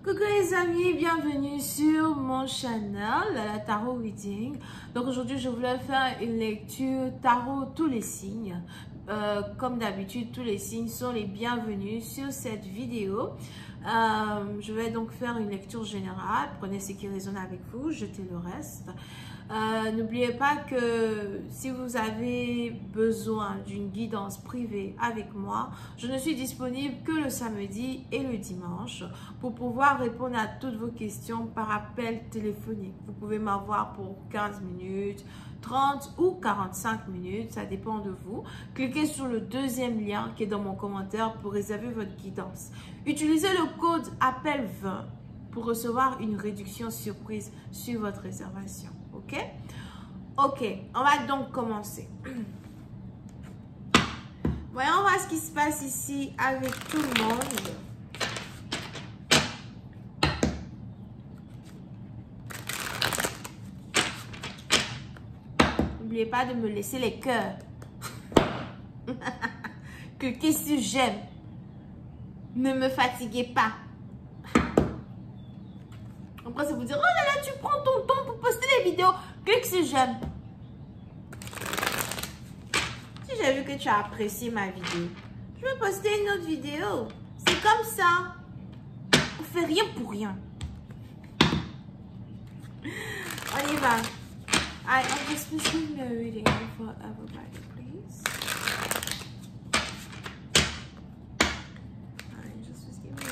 Coucou les amis, bienvenue sur mon channel, la Tarot Reading. Donc aujourd'hui, je voulais faire une lecture tarot tous les signes. Comme d'habitude, tous les signes sont les bienvenus sur cette vidéo. Je vais donc faire une lecture générale. Prenez ce qui résonne avec vous, jetez le reste. N'oubliez pas que si vous avez besoin d'une guidance privée avec moi, je ne suis disponible que le samedi et le dimanche pour pouvoir répondre à toutes vos questions par appel téléphonique. Vous pouvez m'avoir pour 15 minutes, 30 ou 45 minutes, ça dépend de vous. Cliquez sur le deuxième lien qui est dans mon commentaire pour réserver votre guidance. Utilisez le code APPEL20 pour recevoir une réduction surprise sur votre réservation. Ok? Ok, on va donc commencer. Voyons voir ce qui se passe ici avec tout le monde. N'oubliez pas de me laisser les cœurs. Cliquez sur j'aime. Ne me fatiguez pas. Après, c'est vous dire, oh là là, tu prends ton temps pour poster les vidéos. Clique sur j'aime. Si j'ai vu que tu as apprécié ma vidéo, je vais poster une autre vidéo. C'est comme ça. On fait rien pour rien. On y va. I am just listening to a reading for everybody, please. I just was giving you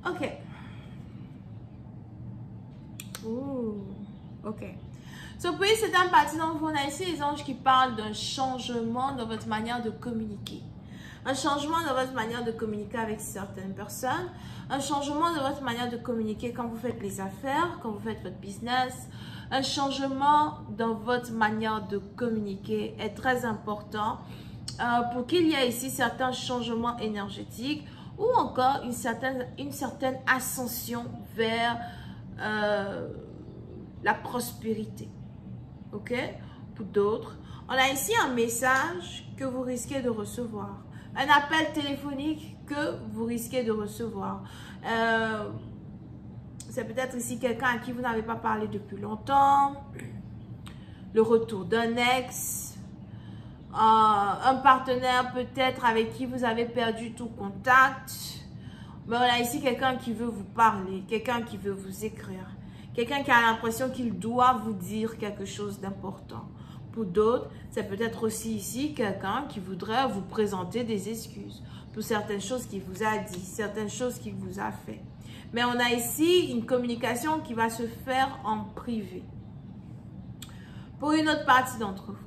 Ok. Ouh. Ok. So, puis, c'est un parti d'entre vous. On a ici les anges qui parlent d'un changement dans votre manière de communiquer. Un changement dans votre manière de communiquer avec certaines personnes. Un changement dans votre manière de communiquer quand vous faites les affaires, quand vous faites votre business. Un changement dans votre manière de communiquer est très important pour qu'il y ait ici certains changements énergétiques ou encore une certaine ascension vers la prospérité. Ok? Pour d'autres, on a ici un message que vous risquez de recevoir. Un appel téléphonique que vous risquez de recevoir. C'est peut-être ici quelqu'un à qui vous n'avez pas parlé depuis longtemps. Le retour d'un ex. Un partenaire peut-être avec qui vous avez perdu tout contact. Mais on a ici quelqu'un qui veut vous parler, quelqu'un qui veut vous écrire, quelqu'un qui a l'impression qu'il doit vous dire quelque chose d'important. Pour d'autres, c'est peut-être aussi ici quelqu'un qui voudrait vous présenter des excuses pour certaines choses qu'il vous a dit, certaines choses qu'il vous a fait. Mais on a ici une communication qui va se faire en privé. Pour une autre partie d'entre vous.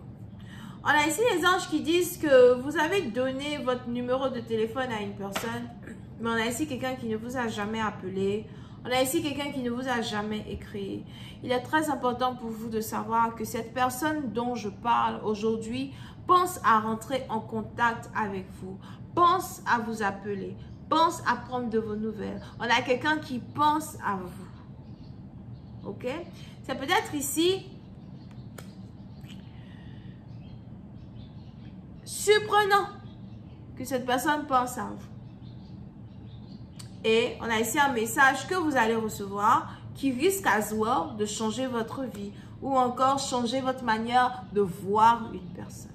On a ici les anges qui disent que vous avez donné votre numéro de téléphone à une personne, mais on a ici quelqu'un qui ne vous a jamais appelé. On a ici quelqu'un qui ne vous a jamais écrit. Il est très important pour vous de savoir que cette personne dont je parle aujourd'hui pense à rentrer en contact avec vous, pense à vous appeler, pense à prendre de vos nouvelles. On a quelqu'un qui pense à vous. Ok? C'est peut-être ici surprenant que cette personne pense à vous. Et on a ici un message que vous allez recevoir qui risque à well de changer votre vie ou encore changer votre manière de voir une personne.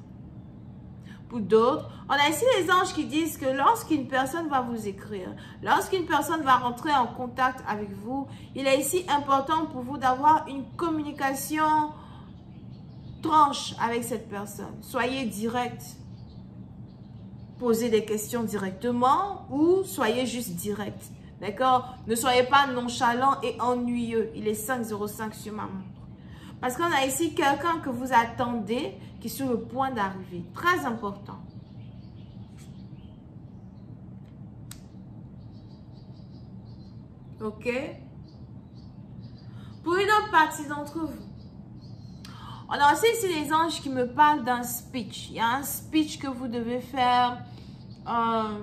Pour d'autres, on a ici les anges qui disent que lorsqu'une personne va vous écrire, lorsqu'une personne va rentrer en contact avec vous, il est ici important pour vous d'avoir une communication franche avec cette personne. Soyez direct. Posez des questions directement ou soyez juste direct. D'accord? Ne soyez pas nonchalant et ennuyeux. Il est 5:05 sur ma montre. Parce qu'on a ici quelqu'un que vous attendez qui est sur le point d'arriver. Très important. Ok? Pour une autre partie d'entre vous, On a aussi ici les anges qui me parlent d'un speech. Il y a un speech que vous devez faire. On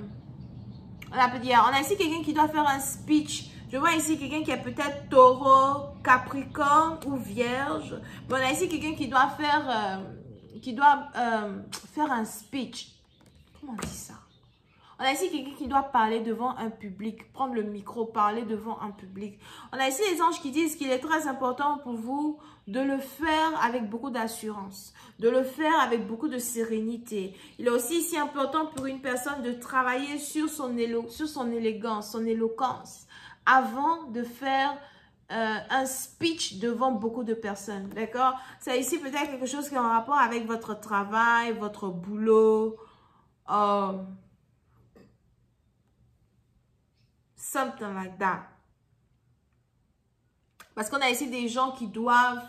a ici quelqu'un qui doit faire un speech. Je vois ici quelqu'un qui est peut-être taureau, capricorne ou vierge. Mais on a ici quelqu'un qui doit faire, faire un speech. Comment on dit ça? On a ici quelqu'un qui doit parler devant un public, prendre le micro, parler devant un public. On a ici les anges qui disent qu'il est très important pour vous de le faire avec beaucoup d'assurance, de le faire avec beaucoup de sérénité. Il est aussi ici important pour une personne de travailler sur son élégance, son éloquence, avant de faire un speech devant beaucoup de personnes, d'accord? C'est ici peut-être quelque chose qui est en rapport avec votre travail, votre boulot, something like that. Parce qu'on a ici des gens qui doivent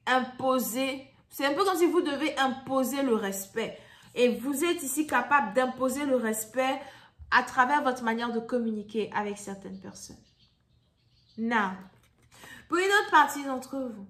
imposer. C'est un peu comme si vous devez imposer le respect. Et vous êtes ici capable d'imposer le respect à travers votre manière de communiquer avec certaines personnes. Now, pour une autre partie d'entre vous,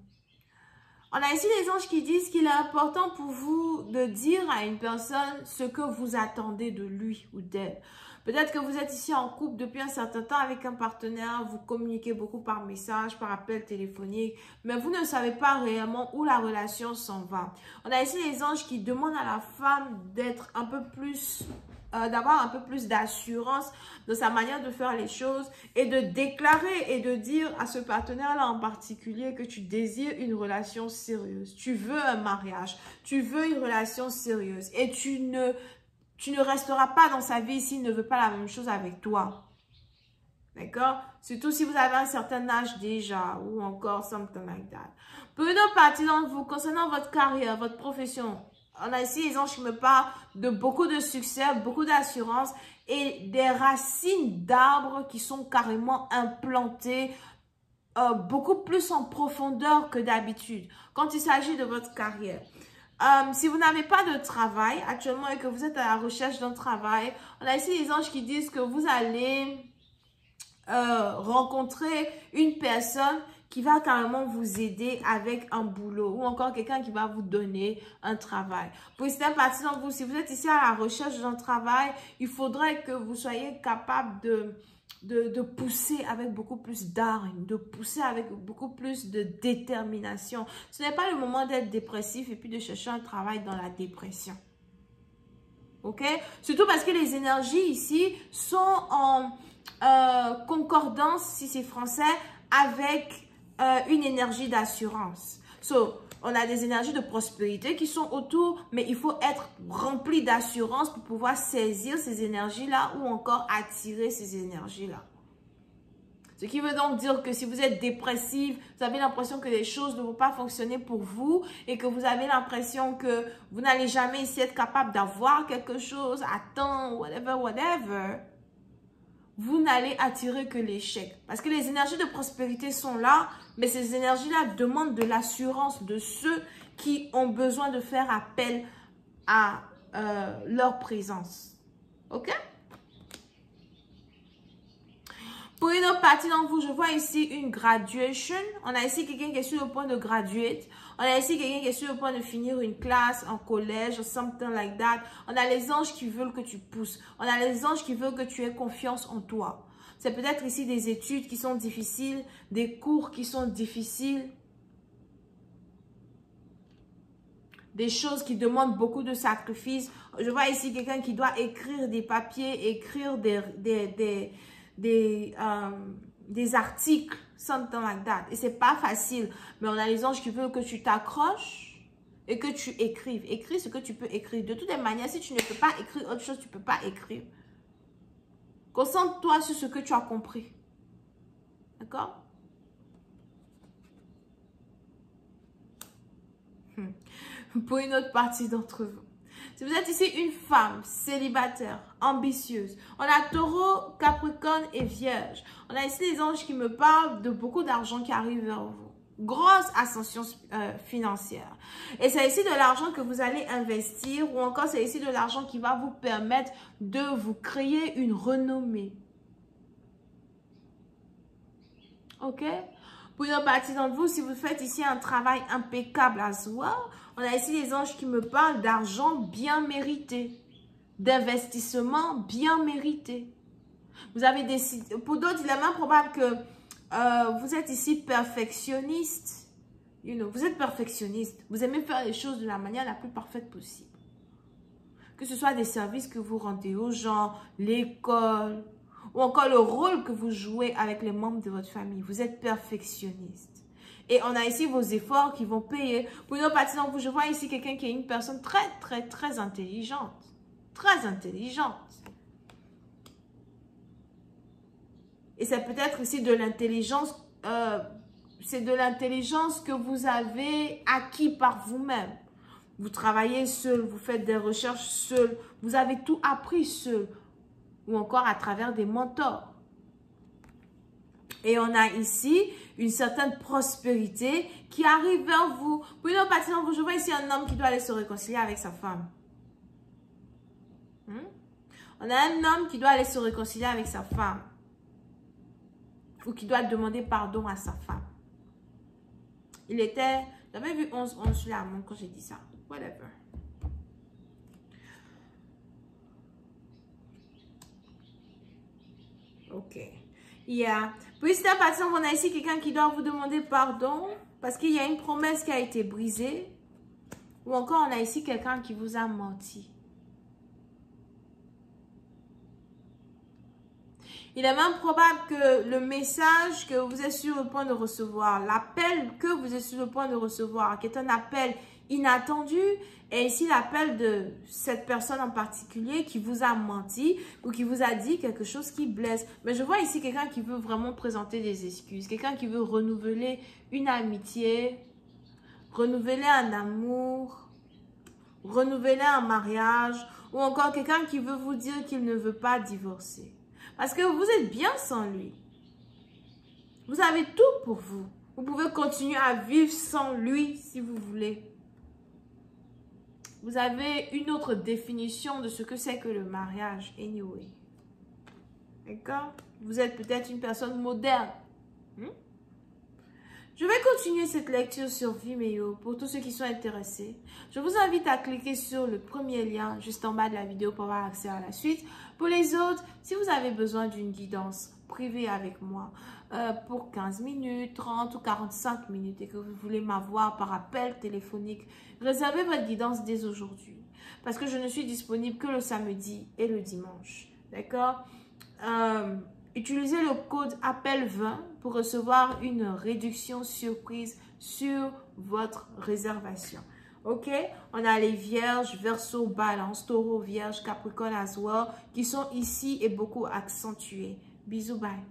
on a ici les anges qui disent qu'il est important pour vous de dire à une personne ce que vous attendez de lui ou d'elle. Peut-être que vous êtes ici en couple depuis un certain temps avec un partenaire, vous communiquez beaucoup par message, par appel téléphonique, mais vous ne savez pas réellement où la relation s'en va. On a ici les anges qui demandent à la femme d'être un peu plus, d'avoir un peu plus d'assurance dans sa manière de faire les choses et de déclarer et de dire à ce partenaire-là en particulier que tu désires une relation sérieuse. Tu veux un mariage, tu veux une relation sérieuse et tu ne resteras pas dans sa vie s'il ne veut pas la même chose avec toi. D'accord? Surtout si vous avez un certain âge déjà ou encore something like that. Pour une autre partie d'entre vous, concernant votre carrière, votre profession, on a ici les anges qui me parlent de beaucoup de succès, beaucoup d'assurance et des racines d'arbres qui sont carrément implantées beaucoup plus en profondeur que d'habitude quand il s'agit de votre carrière. Si vous n'avez pas de travail actuellement et que vous êtes à la recherche d'un travail, on a ici les anges qui disent que vous allez rencontrer une personne qui va carrément vous aider avec un boulot ou encore quelqu'un qui va vous donner un travail. Pour certaines parties d'entre vous, si vous êtes ici à la recherche d'un travail, il faudrait que vous soyez capable de pousser avec beaucoup plus d'armes, de pousser avec beaucoup plus de détermination. Ce n'est pas le moment d'être dépressif et puis de chercher un travail dans la dépression. Ok? Surtout parce que les énergies ici sont en concordance, si c'est français, avec une énergie d'assurance. On a des énergies de prospérité qui sont autour, mais il faut être rempli d'assurance pour pouvoir saisir ces énergies-là ou encore attirer ces énergies-là. Ce qui veut donc dire que si vous êtes dépressif, vous avez l'impression que les choses ne vont pas fonctionner pour vous et que vous avez l'impression que vous n'allez jamais ici être capable d'avoir quelque chose à temps, whatever, vous n'allez attirer que l'échec. Parce que les énergies de prospérité sont là, mais ces énergies-là demandent de l'assurance de ceux qui ont besoin de faire appel à leur présence. Ok? Pour une autre partie d'entre vous, je vois ici une graduation. On a ici quelqu'un qui est sur le point de graduate. On a ici quelqu'un qui est sur le point de finir une classe, un collège, something like that. On a les anges qui veulent que tu pousses. On a les anges qui veulent que tu aies confiance en toi. C'est peut-être ici des études qui sont difficiles, des cours qui sont difficiles, des choses qui demandent beaucoup de sacrifices. Je vois ici quelqu'un qui doit écrire des papiers, écrire des articles, something like that. Et c'est pas facile. Mais on a les anges qui veulent que tu t'accroches et que tu écrives. Écris ce que tu peux écrire. De toutes les manières, si tu ne peux pas écrire autre chose, tu ne peux pas écrire. Concentre-toi sur ce que tu as compris. D'accord? Pour une autre partie d'entre vous. Si vous êtes ici une femme célibataire, ambitieuse, on a taureau, capricorne et vierge. On a ici des anges qui me parlent de beaucoup d'argent qui arrive vers vous. Grosse ascension financière. Et c'est ici de l'argent que vous allez investir ou encore c'est ici de l'argent qui va vous permettre de vous créer une renommée. Ok? Pour une partie d'entre vous, si vous faites ici un travail impeccable à soi, on a ici les anges qui me parlent d'argent bien mérité, d'investissement bien mérité. Vous avez décidé, pour d'autres, il est même probable que vous êtes ici perfectionniste. Vous êtes perfectionniste. Vous aimez faire les choses de la manière la plus parfaite possible. Que ce soit des services que vous rendez aux gens, l'école, ou encore le rôle que vous jouez avec les membres de votre famille. Vous êtes perfectionniste. Et on a ici vos efforts qui vont payer. Pour une autre partie d'entre vous, je vois ici quelqu'un qui est une personne très intelligente. Très intelligente. Et c'est peut-être ici de l'intelligence, c'est de l'intelligence que vous avez acquis par vous-même. Vous travaillez seul, vous faites des recherches seul, vous avez tout appris seul. Ou encore à travers des mentors. Et on a ici une certaine prospérité qui arrive vers vous. Pour une autre partie d'entre vous, je vois ici un homme qui doit aller se réconcilier avec sa femme. On a un homme qui doit aller se réconcilier avec sa femme. Ou qui doit demander pardon à sa femme. Il était... J'avais vu 11 sur la montre quand j'ai dit ça. Whatever. Ok. Yeah. Puis c'est à partir on a ici quelqu'un qui doit vous demander pardon parce qu'il y a une promesse qui a été brisée. Ou encore on a ici quelqu'un qui vous a menti. Il est même probable que le message que vous êtes sur le point de recevoir, l'appel que vous êtes sur le point de recevoir, qui est un appel inattendu, et ici l'appel de cette personne en particulier qui vous a menti ou qui vous a dit quelque chose qui blesse. Mais je vois ici quelqu'un qui veut vraiment présenter des excuses, quelqu'un qui veut renouveler une amitié, renouveler un amour, renouveler un mariage, ou encore quelqu'un qui veut vous dire qu'il ne veut pas divorcer. Parce que vous êtes bien sans lui. Vous avez tout pour vous. Vous pouvez continuer à vivre sans lui si vous voulez. Vous avez une autre définition de ce que c'est que le mariage, anyway. D'accord? Vous êtes peut-être une personne moderne. Je vais continuer cette lecture sur Vimeo pour tous ceux qui sont intéressés. Je vous invite à cliquer sur le premier lien juste en bas de la vidéo pour avoir accès à la suite. Pour les autres, si vous avez besoin d'une guidance privée avec moi pour 15 minutes, 30 ou 45 minutes et que vous voulez m'avoir par appel téléphonique, réservez votre guidance dès aujourd'hui. Parce que je ne suis disponible que le samedi et le dimanche. D'accord? Utilisez le code APPEL20 pour recevoir une réduction surprise sur votre réservation. Ok? On a les vierges, verseau, balance, taureau, vierge, capricorne, as well, qui sont ici et beaucoup accentués. Bisous, bye.